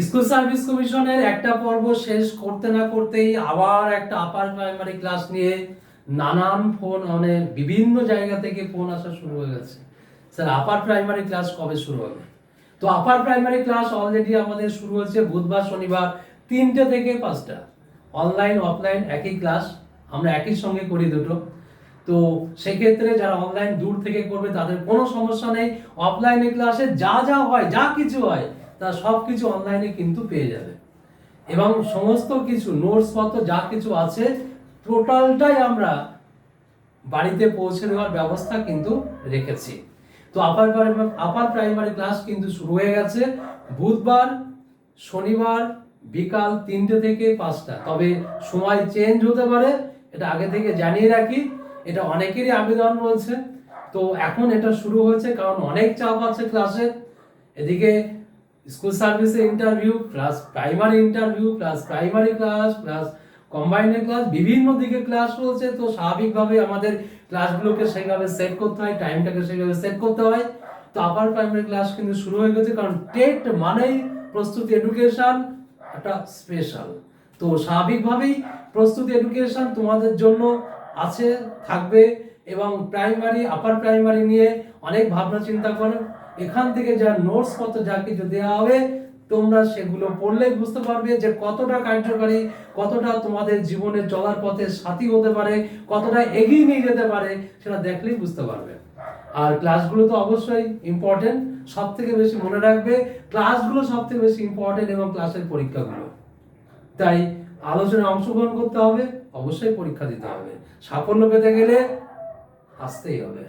School service কমিশনের একটা পর্ব শেষ করতে না করতেই আবার একটা আপার প্রাইমারি ক্লাস নিয়ে নানান ফোন বিভিন্ন জায়গা থেকে ফোন আসা শুরু হয়ে গেছে। স্যার আপার প্রাইমারি ক্লাস কবে শুরু হবে? তো আপার প্রাইমারি ক্লাস অলরেডি আমাদের শুরু হচ্ছে বুধবার শনিবার 3টে থেকে 5টা। অনলাইন অফলাইন একই ক্লাস, আমরা একই সঙ্গে করি দুটো। তো সেক্ষেত্রে যারা অনলাইন দূর থেকে করবে তাদের কোনো সমস্যা নেই। অফলাইনে ক্লাসে যা যা হয়, যা কিছু হয়, তা সব কিছু অনলাইনে কিন্তু পেয়ে যাবে। এবং সমস্ত কিছু নোটস পত্র যা কিছু আছে টোটালটাই আমরা বাড়িতে পৌঁছে দেওয়ার ব্যবস্থা কিন্তু রেখেছি। তো আপার প্রাইমারি ক্লাস কিন্তু শুরু হয়ে গেছে বুধবার শনিবার বিকাল 3টে থেকে 5টা। তবে সময় চেঞ্জ হতে পারে, এটা আগে থেকে জানিয়ে রাখি। এটা অনেকেরই আবেদন রয়েছে। তো এখন এটা শুরু হয়েছে কারণ অনেক চাপ আছে ক্লাসে। এদিকে স্কুল সার্ভিসে interview plus primary interview plus primary class plus combined class, বিভিন্ন দিকে ক্লাস রয়েছে। তো স্বাভাবিকভাবে আমাদের ক্লাসগুলোকে সেইভাবে সেট করতে হয়, টাইমটাকে সেইভাবে সেট করতে হয়। তো আপার প্রাইমারি ক্লাস কিন্তু শুরু হয়ে গেছে, কারণ টেট মানেই প্রস্তুতি এডুকেশন একটা স্পেশাল। তো স্বাভাবিকভাবেই প্রস্তুতি এডুকেশন তোমাদের জন্য আছে, থাকবে। এবং প্রাইমারি আপার প্রাইমারি নিয়ে অনেক ভাবনা চিন্তা করো। এখান থেকে যা নোটস পত্র যা কিছু দেওয়া হবে তোমরা সেগুলো পড়লেই বুঝতে পারবে যে কতটা কার্যকারী, কতটা তোমাদের জীবনে চলার পথে সাথী হতে পারে, কতটা এগিয়ে নিয়ে যেতে পারে, সেটা দেখলেই বুঝতে পারবে। আর ক্লাসগুলো তো অবশ্যই ইম্পর্টেন্ট, সব থেকে বেশি মনে রাখবে ক্লাসগুলো সব থেকে বেশি ইম্পর্টেন্ট এবং ক্লাসের পরীক্ষাগুলো। তাই আলোচনায় অংশগ্রহণ করতে হবে, অবশ্যই পরীক্ষা দিতে হবে। সাফল্য পেতে গেলে আসতেই হবে।